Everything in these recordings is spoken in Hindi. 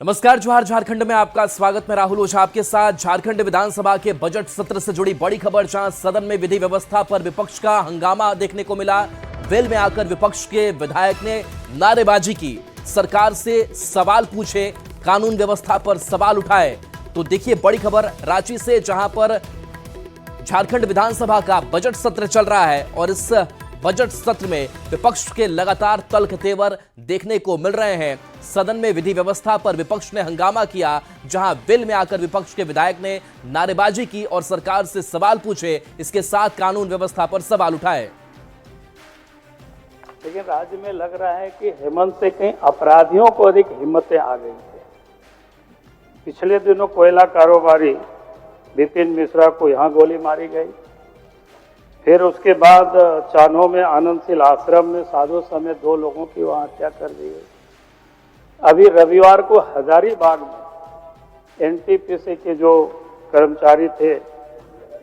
नमस्कार, जोहार। झारखंड में आपका स्वागत। मैं राहुल ओझा आपके साथ। झारखंड विधानसभा के बजट सत्र से जुड़ी बड़ी खबर, जहां सदन में विधि व्यवस्था पर विपक्ष का हंगामा देखने को मिला। वेल में आकर विपक्ष के विधायक ने नारेबाजी की, सरकार से सवाल पूछे, कानून व्यवस्था पर सवाल उठाए। तो देखिए बड़ी खबर रांची से, जहां पर झारखंड विधानसभा का बजट सत्र चल रहा है और इस बजट सत्र में विपक्ष के लगातार तल्ख तेवर देखने को मिल रहे हैं। सदन में विधि व्यवस्था पर विपक्ष ने हंगामा किया, जहां वेल में आकर विपक्ष के विधायक ने नारेबाजी की और सरकार से सवाल पूछे, इसके साथ कानून व्यवस्था पर सवाल उठाए। लेकिन राज्य में लग रहा है कि हेमंत से कहीं अपराधियों को अधिक हिम्मतें आ गई हैं। पिछले दिनों कोयला कारोबारी विपिन मिश्रा को यहां गोली मारी गई, फिर उसके बाद चान्हो में आनंदशील आश्रम में साधु समेत 2 लोगों की वहां हत्या कर दी गई। अभी रविवार को हजारीबाग में एनटीपीसी के जो कर्मचारी थे,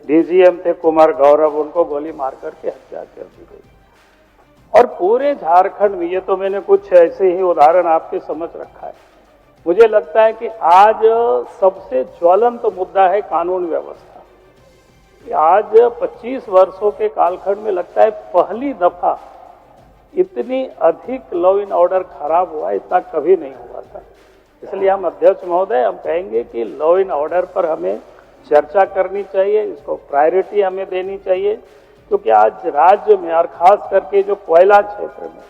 डीजीएम थे कुमार गौरव, उनको गोली मार करके हत्या कर दी गई। और पूरे झारखंड में, ये तो मैंने कुछ ऐसे ही उदाहरण आपके समझ रखा है। मुझे लगता है कि आज सबसे ज्वलंत मुद्दा है कानून व्यवस्था। आज 25 वर्षों के कालखंड में लगता है पहली दफा इतनी अधिक लॉ एंड ऑर्डर खराब हुआ, इतना कभी नहीं हुआ था। इसलिए हम अध्यक्ष महोदय, हम कहेंगे कि लॉ एंड ऑर्डर पर हमें चर्चा करनी चाहिए, इसको प्रायोरिटी हमें देनी चाहिए, क्योंकि आज राज्य में और खास करके जो कोयला क्षेत्र में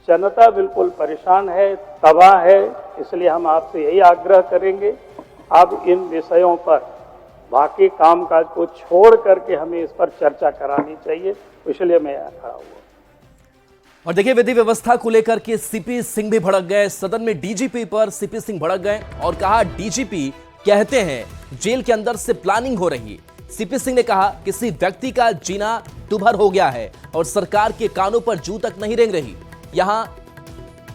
जनता बिल्कुल परेशान है, तबाह है। इसलिए हम आपसे यही आग्रह करेंगे, अब इन विषयों पर बाकी कामकाज को छोड़ करके हमें इस पर चर्चा करानी चाहिए। इसलिए मैं यहाँ खड़ा हुआ। और देखिए विधि व्यवस्था को लेकर के सीपी सिंह भी भड़क गए। सदन में डीजीपी पर सीपी सिंह भड़क गए और कहा, डीजीपी कहते हैं जेल के अंदर से प्लानिंग हो रही। सीपी सिंह ने कहा, किसी व्यक्ति का जीना दुभर हो गया है और सरकार के कानों पर जू तक नहीं रेंग रही। यहां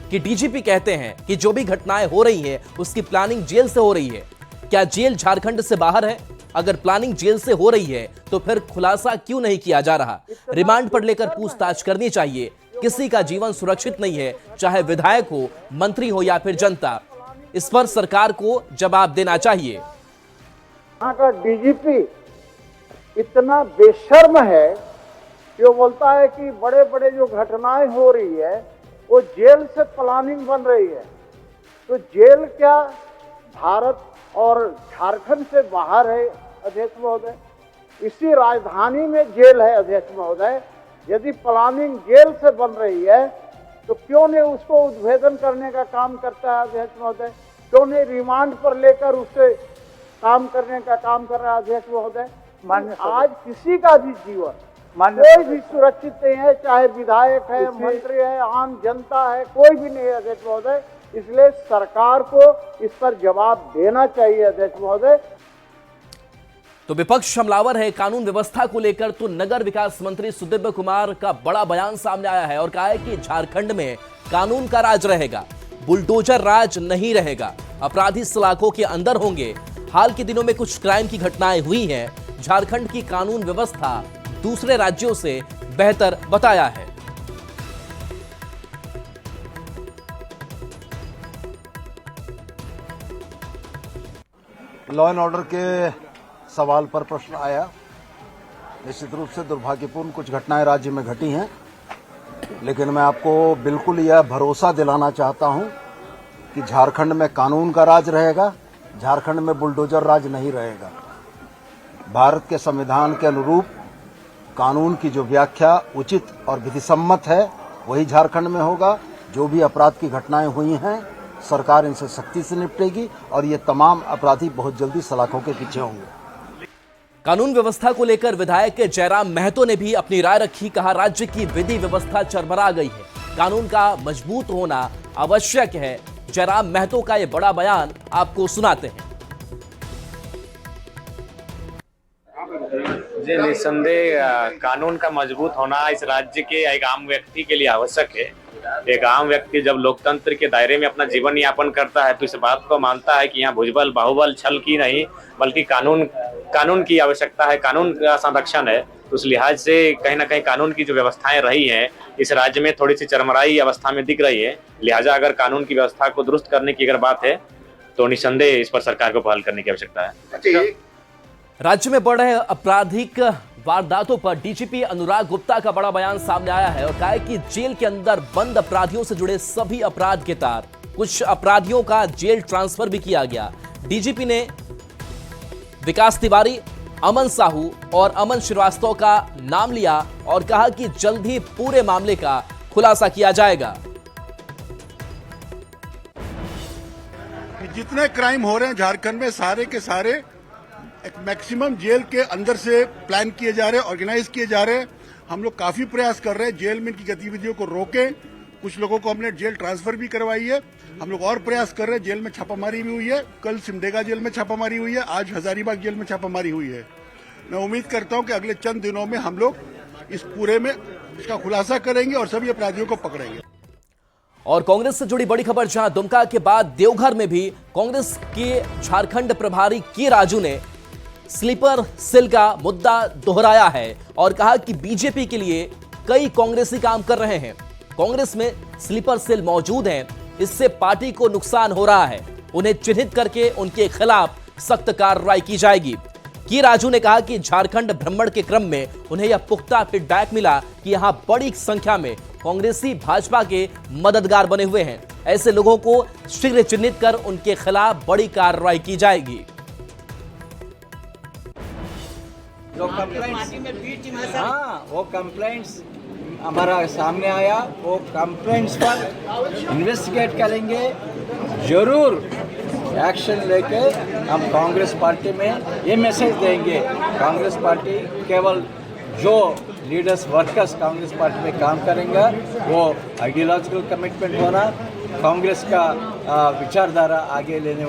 कि डीजीपी कहते हैं कि जो भी घटनाएं हो रही है उसकी प्लानिंग जेल से हो रही है। क्या जेल झारखंड से बाहर है? अगर प्लानिंग जेल से हो रही है तो फिर खुलासा क्यों नहीं किया जा रहा? रिमांड पर लेकर पूछताछ करनी चाहिए। किसी का जीवन सुरक्षित नहीं है, चाहे विधायक हो, मंत्री हो या फिर जनता। इस पर सरकार को जवाब देना चाहिए। यहाँ का डीजीपी इतना बेशर्म है कि वो बोलता है कि बड़े बड़े जो घटनाएं हो रही है वो जेल से प्लानिंग बन रही है। तो जेल क्या भारत और झारखंड से बाहर है अध्यक्ष महोदय? इसी राजधानी में जेल है अध्यक्ष महोदय। यदि प्लानिंग जेल से बन रही है तो क्यों नहीं उसको उद्भेदन करने का काम करता है अध्यक्ष महोदय? क्यों नहीं रिमांड पर लेकर उससे काम करने का काम कर रहा है अध्यक्ष महोदय? आज किसी का भी जीवन कोई भी सुरक्षित नहीं है, चाहे विधायक है, मंत्री है, आम जनता है, कोई भी नहीं है अध्यक्ष महोदय। इसलिए सरकार को इस पर जवाब देना चाहिए अध्यक्ष महोदय। तो विपक्ष हमलावर है कानून व्यवस्था को लेकर। तो नगर विकास मंत्री सुदिव्य कुमार का बड़ा बयान सामने आया है और कहा है कि झारखंड में कानून का राज रहेगा, बुलडोजर राज नहीं रहेगा। अपराधी सलाखों के अंदर होंगे। हाल के दिनों में कुछ क्राइम की घटनाएं हुई हैं। झारखंड की कानून व्यवस्था दूसरे राज्यों से बेहतर बताया है। लॉ एंड ऑर्डर के सवाल पर प्रश्न आया। निश्चित रूप से दुर्भाग्यपूर्ण कुछ घटनाएं राज्य में घटी हैं, लेकिन मैं आपको बिल्कुल यह भरोसा दिलाना चाहता हूं कि झारखंड में कानून का राज रहेगा, झारखंड में बुलडोजर राज नहीं रहेगा। भारत के संविधान के अनुरूप कानून की जो व्याख्या उचित और विधिसम्मत है वही झारखंड में होगा। जो भी अपराध की घटनाएं हुई हैं, सरकार इनसे सख्ती से निपटेगी और ये तमाम अपराधी बहुत जल्दी सलाखों के पीछे होंगे। कानून व्यवस्था को लेकर विधायक जयराम महतो ने भी अपनी राय रखी। कहा, राज्य की विधि व्यवस्था चरमरा गई है, कानून का मजबूत होना आवश्यक है। जयराम महतो का यह बड़ा बयान आपको सुनाते हैं। जी, निस्संदेह कानून का मजबूत होना इस राज्य के एक आम व्यक्ति के लिए आवश्यक है। एक आम व्यक्ति जब लोकतंत्र के दायरे में अपना जीवन यापन करता है तो इस बात को मानता है कि यहाँ भुजबल, बाहुबल, छल की नहीं बल्कि कानून की आवश्यकता है, कानून का संरक्षण है। तो उस लिहाज से कहीं ना कहीं कानून की जो व्यवस्थाएं रही हैं इस राज्य में थोड़ी सी चरमराई अवस्था में दिख रही है। लिहाजा अगर कानून की व्यवस्था को दुरुस्त करने की अगर बात है तो निस्संदेह इस पर सरकार को पहल करने की आवश्यकता है। राज्य में बढ़ रहे आपराधिक वारदातों पर डीजीपी अनुराग गुप्ता का बड़ा बयान सामने आया है और कहा है कि जेल के अंदर बंद अपराधियों से जुड़े सभी अपराध के तार, कुछ अपराधियों का जेल ट्रांसफर भी किया गया। डीजीपी ने विकास तिवारी, अमन साहू और अमन श्रीवास्तव का नाम लिया और कहा कि जल्द ही पूरे मामले का खुलासा किया जाएगा। जितने क्राइम हो रहे हैं झारखंड में सारे के सारे एक मैक्सिमम जेल के अंदर से प्लान किए जा रहे हैं, ऑर्गेनाइज किए जा रहे हैं। हम लोग काफी प्रयास कर रहे हैं जेल में इनकी गतिविधियों को रोकें। कुछ लोगों को हमने जेल ट्रांसफर भी करवाई है। हम लोग और प्रयास कर रहे हैं। जेल में छापामारी भी हुई है, कल सिमडेगा जेल में छापामारी हुई है, आज हजारीबाग जेल में छापामारी हुई है। मैं उम्मीद करता हूं कि अगले चंद दिनों में हम लोग इस पूरे में इसका खुलासा करेंगे और सभी अपराधियों को पकड़ेंगे। और कांग्रेस से जुड़ी बड़ी खबर, जहां दुमका के बाद देवघर में भी कांग्रेस के झारखंड प्रभारी के राजू ने स्लीपर सेल का मुद्दा दोहराया है और कहा कि बीजेपी के लिए कई कांग्रेसी काम कर रहे हैं। कांग्रेस में स्लीपर सेल मौजूद हैं, इससे पार्टी को नुकसान हो रहा है। उन्हें चिन्हित करके उनके खिलाफ सख्त कार्रवाई की जाएगी। की राजू ने कहा कि झारखंड भ्रमण के क्रम में उन्हें यह पुख्ता फीडबैक मिला कि यहां बड़ी संख्या में कांग्रेसी भाजपा के मददगार बने हुए हैं। ऐसे लोगों को शीघ्र चिन्हित कर उनके खिलाफ बड़ी कार्रवाई की जाएगी। जो कंप्लेंट्स, हाँ वो कंप्लेंट्स हमारा सामने आया, वो कंप्लेंट्स पर इन्वेस्टिगेट करेंगे, जरूर एक्शन लेके हम कांग्रेस पार्टी में ये मैसेज देंगे। कांग्रेस पार्टी केवल जो लीडर्स वर्कर्स कांग्रेस पार्टी में काम करेंगे वो आइडियोलॉजिकल कमिटमेंट होना, कांग्रेस का विचारधारा आगे लेने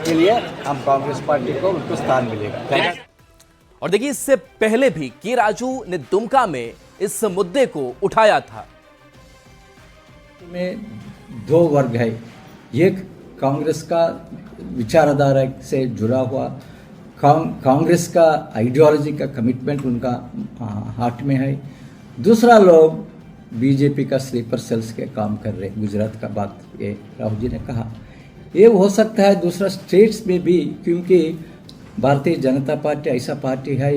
के लिए हम कांग्रेस पार्टी को उनको स्थान मिलेगा। और देखिए, इससे पहले भी के राजू ने दुमका में इस मुद्दे को उठाया था। में दो वर्ग है, एक कांग्रेस का विचारधारा से जुड़ा हुआ, कांग्रेस का आइडियोलॉजी का कमिटमेंट उनका हार्ट में है। दूसरा लोग बीजेपी का स्लीपर सेल्स के काम कर रहे हैं। गुजरात का बात ये राहुल जी ने कहा, ये हो सकता है दूसरा स्टेट्स में भी, क्योंकि भारतीय जनता पार्टी ऐसा पार्टी है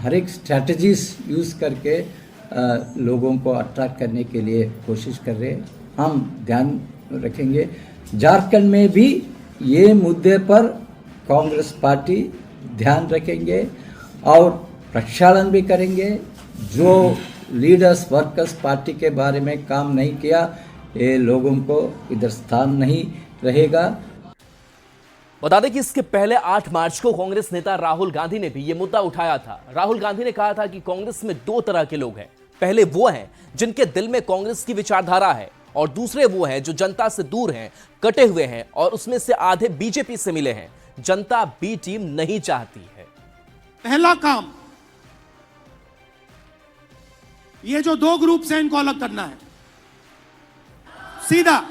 हर एक स्ट्रैटेजीज यूज़ करके लोगों को अट्रैक्ट करने के लिए कोशिश कर रहे हैं। हम ध्यान रखेंगे झारखंड में भी ये मुद्दे पर कांग्रेस पार्टी ध्यान रखेंगे और प्रक्षालन भी करेंगे। जो लीडर्स वर्कर्स पार्टी के बारे में काम नहीं किया, ये लोगों को इधर स्थान नहीं रहेगा। बता दें कि इसके पहले 8 मार्च को कांग्रेस नेता राहुल गांधी ने भी यह मुद्दा उठाया था। राहुल गांधी ने कहा था कि कांग्रेस में 2 तरह के लोग हैं। पहले वो हैं जिनके दिल में कांग्रेस की विचारधारा है और दूसरे वो हैं जो जनता से दूर हैं, कटे हुए हैं और उसमें से आधे बीजेपी से मिले हैं। जनता बी टीम नहीं चाहती है। पहला काम ये जो 2 ग्रुप से इनको अलग करना है सीधा।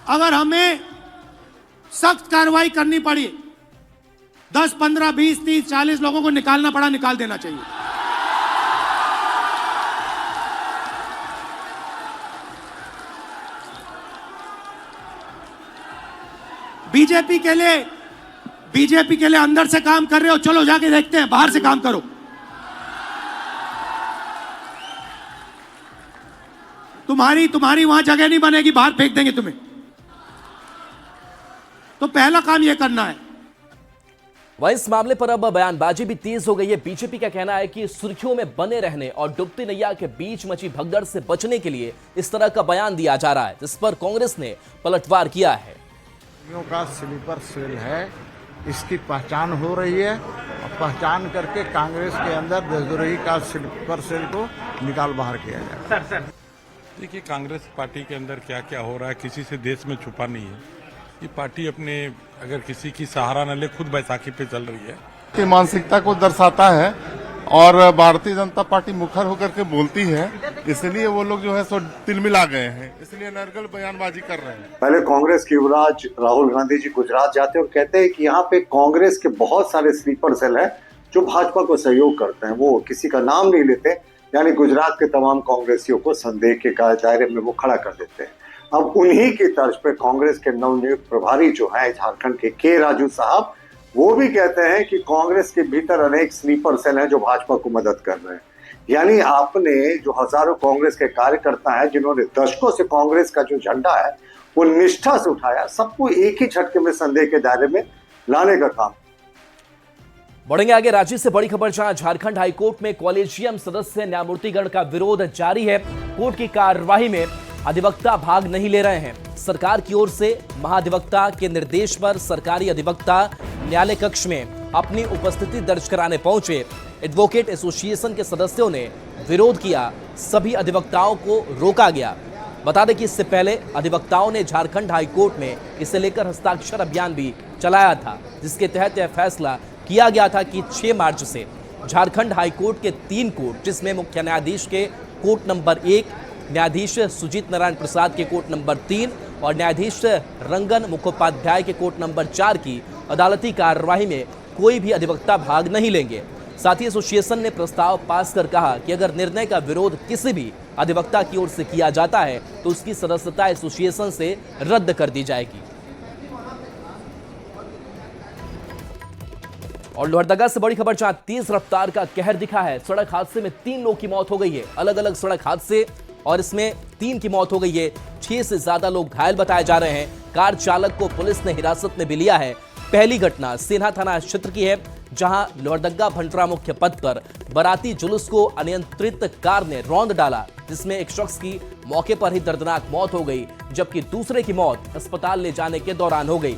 अगर हमें सख्त कार्रवाई करनी पड़ी, 10, 15, 20, 30, 40 लोगों को निकालना पड़ा, निकाल देना चाहिए। बीजेपी के लिए अंदर से काम कर रहे हो, चलो जाके देखते हैं, बाहर से काम करो। तुम्हारी वहां जगह नहीं बनेगी, बाहर फेंक देंगे तुम्हें। तो पहला काम यह करना है। वहीं इस मामले पर अब बयानबाजी भी तेज हो गई है। बीजेपी का कहना है कि सुर्खियों में बने रहने और डूबती नैया के बीच मची भगदड़ से बचने के लिए इस तरह का बयान दिया जा रहा है, जिस पर कांग्रेस ने पलटवार किया है। का स्लीपर सेल है, इसकी पहचान हो रही है और पहचान करके कांग्रेस के अंदर देशद्रोही का स्लीपर सेल को निकाल बाहर किया जाए। देखिए, कांग्रेस पार्टी के अंदर क्या क्या हो रहा है किसी से देश में छुपा नहीं है। ये पार्टी अपने अगर किसी की सहारा न ले, खुद बैसाखी पे चल रही है। की मानसिकता को दर्शाता है और भारतीय जनता पार्टी मुखर होकर के बोलती है, इसलिए वो लोग जो है सो तिलमिला गए हैं, इसलिए नरगल बयानबाजी कर रहे हैं। पहले कांग्रेस के युवराज राहुल गांधी जी गुजरात जाते हैं और कहते हैं कि यहाँ पे कांग्रेस के बहुत सारे स्लीपर सेल हैं जो भाजपा को सहयोग करते हैं। वो किसी का नाम नहीं लेते, यानी गुजरात के तमाम कांग्रेसियों को संदेह के दायरे में वो खड़ा कर देते हैं। अब उन्हीं की तर्ज पे कांग्रेस के नवनियुक्त प्रभारी जो है झारखंड के राजू साहब, वो भी कहते हैं कि कांग्रेस के भीतर अनेक स्लीपर सेल हैं जो भाजपा को मदद कर रहे हैं। यानी आपने जो हजारों कांग्रेस के कार्यकर्ता हैं जिन्होंने दशकों से कांग्रेस का जो झंडा है वो निष्ठा से उठाया, सबको एक ही झटके में संदेह के दायरे में लाने का काम। बढ़ेंगे आगे। राज्य से बड़ी खबर, जहां झारखंड हाईकोर्ट में कॉलेजियम सदस्य न्यायमूर्तिगण का विरोध जारी है। कोर्ट की कार्यवाही में अधिवक्ता भाग नहीं ले रहे हैं। सरकार की ओर से महाधिवक्ता के निर्देश पर सरकारी अधिवक्ता न्यायालय कक्ष में अपनी उपस्थिति दर्ज कराने पहुंचे। एडवोकेट एसोसिएशन के सदस्यों ने विरोध किया, सभी अधिवक्ताओं को रोका गया। बता दें कि इससे पहले अधिवक्ताओं ने झारखंड हाईकोर्ट में इसे लेकर हस्ताक्षर अभियान भी चलाया था, जिसके तहत यह फैसला किया गया था कि 6 मार्च से झारखंड हाईकोर्ट के 3 कोर्ट, जिसमें मुख्य न्यायाधीश के कोर्ट नंबर 1, न्यायाधीश सुजीत नारायण प्रसाद के कोर्ट नंबर 3 और न्यायाधीश रंगन मुखोपाध्याय के कोर्ट नंबर 4 की अदालती कार्यवाही में कोई भी अधिवक्ता भाग नहीं लेंगे। साथ ही एसोसिएशन ने प्रस्ताव पास कर कहा कि अगर निर्णय का विरोध किसी भी अधिवक्ता की ओर से किया जाता है तो उसकी सदस्यता एसोसिएशन से रद्द कर दी जाएगी। और लोहरदगा से बड़ी खबर, जहां तेज रफ्तार का कहर दिखा है। सड़क हादसे में 3 लोगों की मौत हो गई है। अलग अलग सड़क हादसे और इसमें 3 की मौत हो गई है। 6 से ज्यादा लोग घायल बताए जा रहे हैं। कार चालक को पुलिस ने हिरासत में भी लिया है। पहली घटना सेना थाना क्षेत्र की है, जहां लोहरदगा भंटरा मुख्य पथ पर बाराती जुलूस को अनियंत्रित कार ने रौंद डाला, जिसमें एक शख्स की मौके पर ही दर्दनाक मौत हो गई, जबकि दूसरे की मौत अस्पताल ले जाने के दौरान हो गई।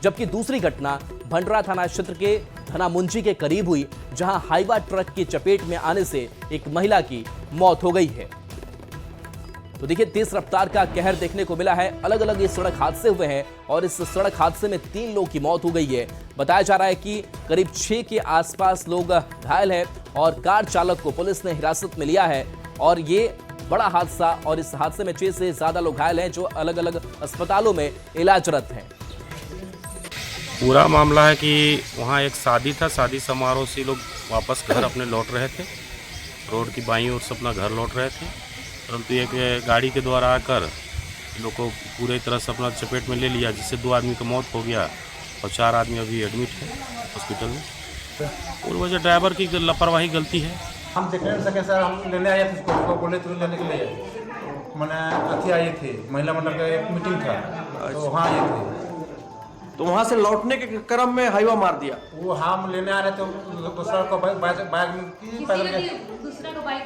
जबकि दूसरी घटना भंटरा थाना क्षेत्र के धनामुंजी के करीब हुई, जहां हाईवा ट्रक की चपेट में आने से एक महिला की मौत हो गई है। तो देखिए, तेज रफ्तार का कहर देखने को मिला है। अलग अलग ये सड़क हादसे हुए हैं और इस सड़क हादसे में 3 लोगों की मौत हो गई है। बताया जा रहा है कि करीब 6 के आसपास लोग घायल हैं और कार चालक को पुलिस ने हिरासत में लिया है। और ये बड़ा हादसा, और इस हादसे में 6 से ज्यादा लोग घायल हैं जो अलग अलग अस्पतालों में इलाजरत हैं। पूरा मामला है कि वहाँ एक शादी था, शादी समारोह से लोग वापस घर अपने लौट रहे थे। रोड की बाईं ओर से अपना घर लौट रहे थे, परंतु एक गाड़ी के द्वारा आकर लोग को पूरे तरह से अपना चपेट में ले लिया, जिससे 2 आदमी की मौत हो गया और 4 आदमी अभी एडमिट है हॉस्पिटल में। और वजह ड्राइवर की लापरवाही गलती है। हम देख नहीं सके सर, हम लेने आए थे उसको, बोले तो लेने के लिए मैंने अथी आए थे, महिला मंडल का एक मीटिंग था तो वहाँ आए थे। तो वहाँ से लौटने के क्रम में हाईवा मार दिया। वो हम लेने आ रहे थे, दूसरा को बैग पैदल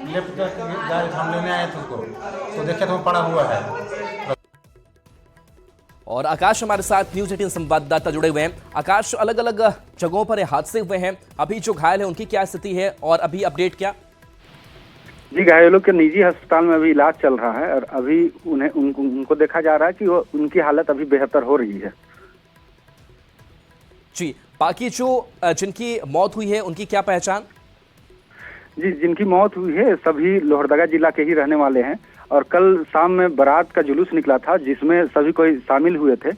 लेफ्ट गाड़ी हम लेने आए थे उसको, तो देखे तो पड़ा हुआ है। और आकाश हमारे साथ न्यूज 18 संवाददाता जुड़े हुए हैं। आकाश, अलग अलग जगहों पर हादसे हुए हैं, अभी जो घायल है उनकी क्या स्थिति है और अभी अपडेट क्या? जी, घायलों के निजी अस्पताल में अभी इलाज चल रहा है और अभी उनको देखा जा रहा है कि उनकी हालत अभी बेहतर हो रही है। जी, बाकी जो जिनकी मौत हुई है उनकी क्या पहचान? जी, जिनकी मौत हुई है सभी लोहरदगा जिला के ही रहने वाले हैं और कल शाम में बारात का जुलूस निकला था जिसमें सभी कोई शामिल हुए थे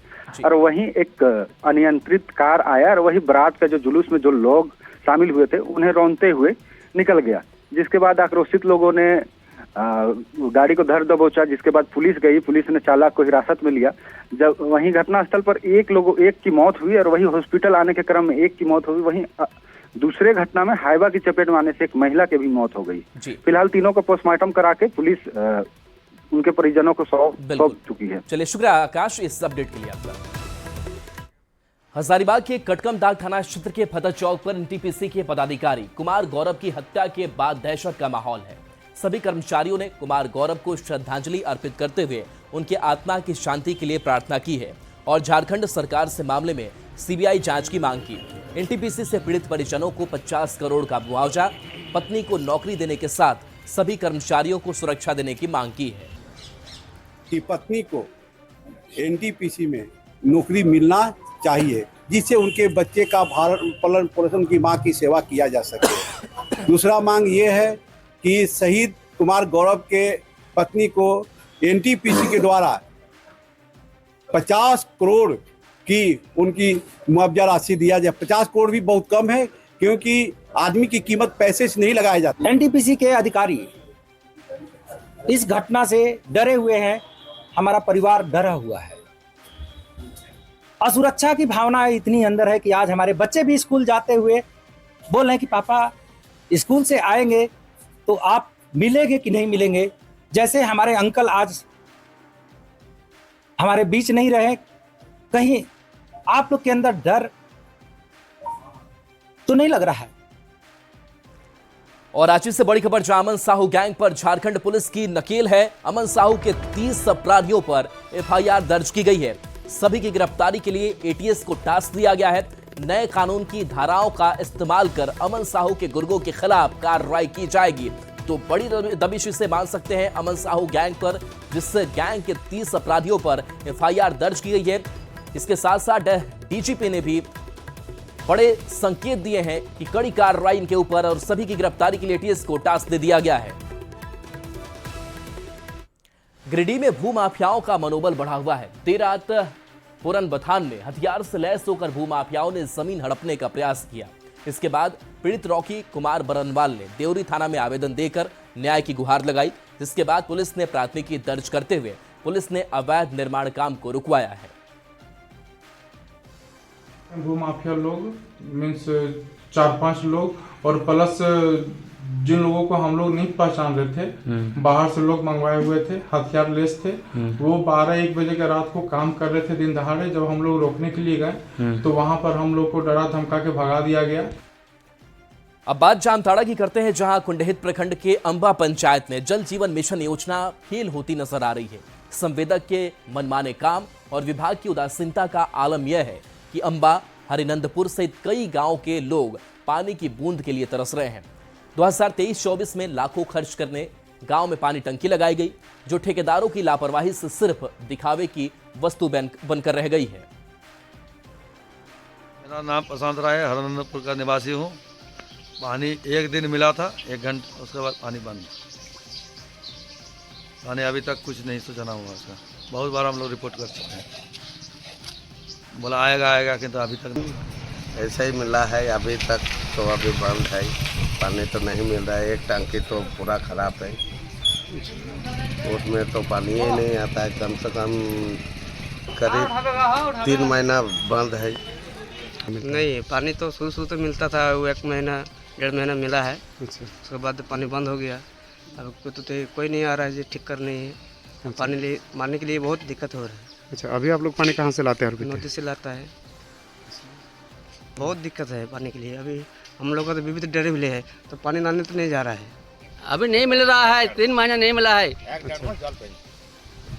और वहीं एक अनियंत्रित कार आया और वही बारात का जो जुलूस में जो लोग शामिल हुए थे उन्हें रौंदते हुए निकल गया, जिसके बाद आक्रोशित लोगों ने गाड़ी को धर दबोचा, जिसके बाद पुलिस गई, पुलिस ने चालक को हिरासत में लिया। जब वहीं घटनास्थल पर एक की मौत हुई और वहीं हॉस्पिटल आने के क्रम में एक की मौत हुई, वहीं दूसरे घटना में हाईवा की चपेट में आने से एक महिला की भी मौत हो गई। फिलहाल तीनों को पोस्टमार्टम करा के पुलिस उनके परिजनों को सौंप चुकी है। चलिए, शुक्रिया आकाश इस अपडेट के लिए आपका। हजारीबाग के कटकमदाग थाना क्षेत्र के फतह चौक पर एनटीपीसी के पदाधिकारी कुमार गौरव की हत्या के बाद दहशत का माहौल है। सभी कर्मचारियों ने कुमार गौरव को श्रद्धांजलि अर्पित करते हुए उनकी आत्मा की शांति के लिए प्रार्थना की है और झारखंड सरकार से मामले में सीबीआई जांच की मांग की। एनटीपीसी से पीड़ित परिजनों को 50 करोड़ का मुआवजा, पत्नी को नौकरी देने के साथ सभी कर्मचारियों को सुरक्षा देने की मांग की है। कि पत्नी को एनटीपीसी में नौकरी मिलना चाहिए, जिससे उनके बच्चे का पालन पोषण की मां की सेवा किया जा सके। दूसरा मांग ये है कि शहीद कुमार गौरव के पत्नी को एनटीपीसी के द्वारा 50 करोड़ की उनकी मुआवजा राशि दिया जाए। 50 करोड़ भी बहुत कम है, क्योंकि आदमी की कीमत पैसे से नहीं लगाई जाती। एनटीपीसी के अधिकारी इस घटना से डरे हुए हैं, हमारा परिवार डरा हुआ है। असुरक्षा की भावना इतनी अंदर है कि आज हमारे बच्चे भी स्कूल जाते हुए बोल रहे हैं कि पापा स्कूल से आएंगे तो आप मिलेंगे कि नहीं मिलेंगे। जैसे हमारे अंकल आज हमारे बीच नहीं रहे, कहीं आप लोग के अंदर डर तो नहीं लग रहा है। और रांची से बड़ी खबर, जहां अमन साहू गैंग पर झारखंड पुलिस की नकेल है। अमन साहू के 30 अपराधियों पर एफआईआर दर्ज की गई है। सभी की गिरफ्तारी के लिए एटीएस को टास्क दिया गया है। नए कानून की धाराओं का इस्तेमाल कर अमन साहू के गुर्गों के खिलाफ कार्रवाई की जाएगी। तो बड़ी दबिश से मान सकते हैं अमन साहू गैंग पर, जिस गैंग के 30 अपराधियों पर एफआईआर दर्ज की गई है। इसके साथ साथ डीजीपी ने भी बड़े संकेत दिए हैं कि कड़ी कार्रवाई इनके ऊपर, और सभी की गिरफ्तारी के लिए एटीएस को टास्क दे दिया गया है। गिरिडीह में भूमाफियाओं का मनोबल बढ़ा हुआ है। देर रात पुरन बथान में हथियार से लैस होकर भूमाफियाओं ने जमीन हड़पने का प्रयास किया। इसके बाद पीड़ित रॉकी कुमार बरनवाल ने देवरी थाना में आवेदन देकर न्याय की गुहार लगाई, जिसके बाद पुलिस ने प्राथमिकी दर्ज करते हुए पुलिस ने अवैध निर्माण काम को रुकवाया है। भूमाफिया लोग मीन्स 4-5 लोग और प्लस जिन लोगों को हम लोग नहीं पहचान रहे थे, बाहर से लोग मंगवाए हुए थे, हथियार लेस थे। वो 12-1 बजे के रात को काम कर रहे थे दिन दहाड़े। जब हम लोग रोकने के लिए गए तो वहां पर हम लोग को डरा धमका के भगा दिया गया। अब बात जामताड़ा की करते हैं, जहां कुंडहित प्रखंड के अंबा पंचायत में जल जीवन मिशन योजना फेल होती नजर आ रही है। संवेदक के मनमाने काम और विभाग की उदासीनता का आलम यह है कि अंबा, हरिनंदपुर सहित कई गांव के लोग पानी की बूंद के लिए तरस रहे हैं। 2023-24 में लाखों खर्च करने गांव में पानी टंकी लगाई गई, जो ठेकेदारों की लापरवाही से सिर्फ दिखावे की वस्तु बनकर रह गई है। मेरा नाम प्रशांत राय है, हरिनंदपुर का निवासी हूँ। पानी एक दिन मिला था, 1 घंटे, उसके बाद पानी बंद। पानी अभी तक कुछ नहीं सूचना हुआ उसका। बहुत बार हम लोग रिपोर्ट कर चुके हैं, बोला आएगा किंतु अभी तक नहीं। ऐसा ही मिला है अभी तक, तो अभी बंद है, पानी तो नहीं मिल रहा है। एक टंकी तो पूरा खराब है, उसमें तो पानी ही नहीं आता है। कम से कम करीब 3 महीना बंद है। नहीं, पानी तो शुरू तो मिलता था, वो 1 महीना 1.5 महीना मिला है। उसके बाद पानी बंद हो गया। अब तो कोई नहीं आ रहा है जी ठीक करने है। पानी मारने के लिए बहुत दिक्कत हो रहा है। अच्छा, अभी आप लोग पानी कहाँ से लाते हैं? नदी से लाता है। बहुत दिक्कत है पानी के लिए। अभी हम लोग का तो बीबी तो डरे मिले है, तो पानी लाने तो नहीं जा रहा है। अभी नहीं मिल रहा है, 3 महीना नहीं मिला है। अच्छा।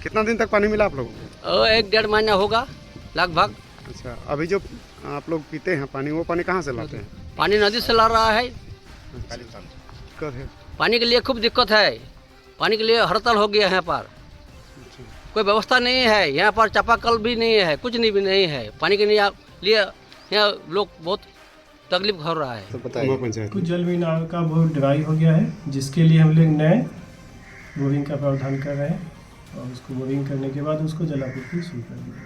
कितना दिन तक पानी मिला आप लोग? 1-1.5 महीना होगा लगभग। अच्छा, अभी जो आप लोग पीते हैं पानी, वो पानी कहाँ से लाते हैं? पानी नदी से ला रहा है। पानी के लिए खूब दिक्कत है। पानी के लिए हड़ताल हो गया है यहाँ पर। कोई व्यवस्था नहीं है यहाँ पर, चापाकल भी नहीं है, कुछ नहीं भी नहीं है। पानी के लिए यहाँ लोग बहुत तकलीफ हो रहा है। तो बताइए। कुछ जल मीनार का बहुत ड्राई हो गया है, जिसके लिए हम लोग नए बोरिंग का प्रावधान कर रहे हैं, और उसको बोरिंग करने के बाद उसको जलापूर्ति शुरू कर देंगे।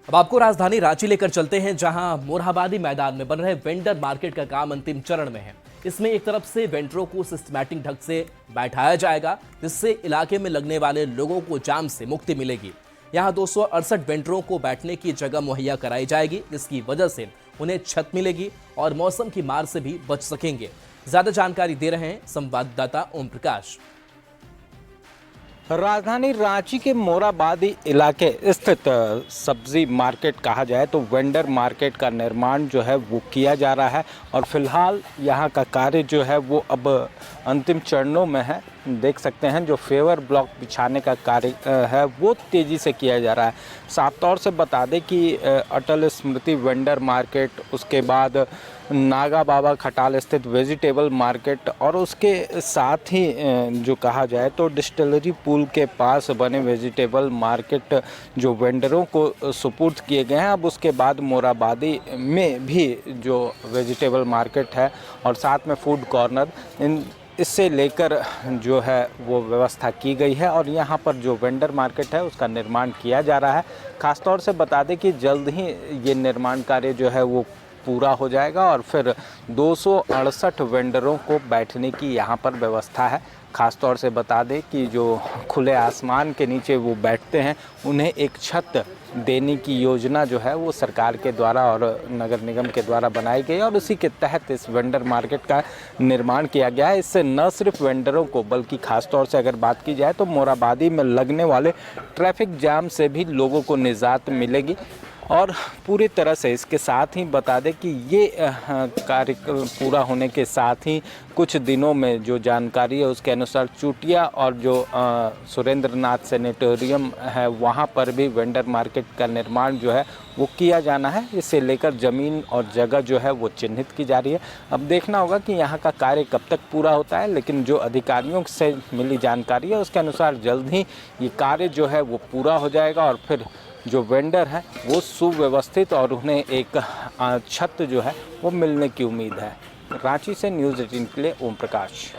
अब आपको राजधानी रांची लेकर चलते हैं, जहां मोरहाबादी मैदान में बन रहे वेंडर मार्केट का काम अंतिम चरण में है। इसमें एक तरफ से वेंडरों को सिस्टमैटिक ढंग से बैठाया जाएगा, जिससे इलाके में लगने वाले लोगों को जाम से मुक्ति मिलेगी। यहां 268 वेंडरों को बैठने की जगह मुहैया कराई जाएगी, जिसकी वजह से उन्हें छत मिलेगी और मौसम की मार से भी बच सकेंगे। ज्यादा जानकारी दे रहे हैं संवाददाता ओम प्रकाश। राजधानी रांची के मोरहाबादी इलाके स्थित सब्जी मार्केट कहा जाए तो वेंडर मार्केट का निर्माण जो है वो किया जा रहा है, और फिलहाल यहाँ का कार्य जो है वो अब अंतिम चरणों में है। देख सकते हैं जो फेवर ब्लॉक बिछाने का कार्य है वो तेज़ी से किया जा रहा है। साफ तौर से बता दें कि अटल स्मृति वेंडर मार्केट, उसके बाद नागा बाबा खटाल स्थित वेजिटेबल मार्केट और उसके साथ ही जो कहा जाए तो डिस्टिलरी पुल के पास बने वेजिटेबल मार्केट जो वेंडरों को सुपुर्द किए गए हैं। अब उसके बाद मोराबादी में भी जो वेजिटेबल मार्केट है और साथ में फूड कॉर्नर, इससे लेकर जो है वो व्यवस्था की गई है और यहाँ पर जो वेंडर मार्केट है उसका निर्माण किया जा रहा है। ख़ासतौर से बता दें कि जल्द ही ये निर्माण कार्य जो है वो पूरा हो जाएगा और फिर 268 वेंडरों को बैठने की यहाँ पर व्यवस्था है। ख़ास तौर से बता दें कि जो खुले आसमान के नीचे वो बैठते हैं उन्हें एक छत देने की योजना जो है वो सरकार के द्वारा और नगर निगम के द्वारा बनाई गई और उसी के तहत इस वेंडर मार्केट का निर्माण किया गया है। इससे न सिर्फ वेंडरों को बल्कि ख़ास तौर से अगर बात की जाए तो मोराबादी में लगने वाले ट्रैफिक जाम से भी लोगों को निजात मिलेगी। और पूरी तरह से इसके साथ ही बता दें कि ये कार्य पूरा होने के साथ ही कुछ दिनों में जो जानकारी है उसके अनुसार चुटिया और जो सुरेंद्र नाथ सेनेटोरियम है वहाँ पर भी वेंडर मार्केट का निर्माण जो है वो किया जाना है। इसे लेकर ज़मीन और जगह जो है वो चिन्हित की जा रही है। अब देखना होगा कि यहाँ का कार्य कब तक पूरा होता है, लेकिन जो अधिकारियों से मिली जानकारी है उसके अनुसार जल्द ही ये कार्य जो है वो पूरा हो जाएगा और फिर जो वेंडर हैं वो सुव्यवस्थित और उन्हें एक छत जो है वो मिलने की उम्मीद है। रांची से न्यूज़ 18 के लिए ओम प्रकाश।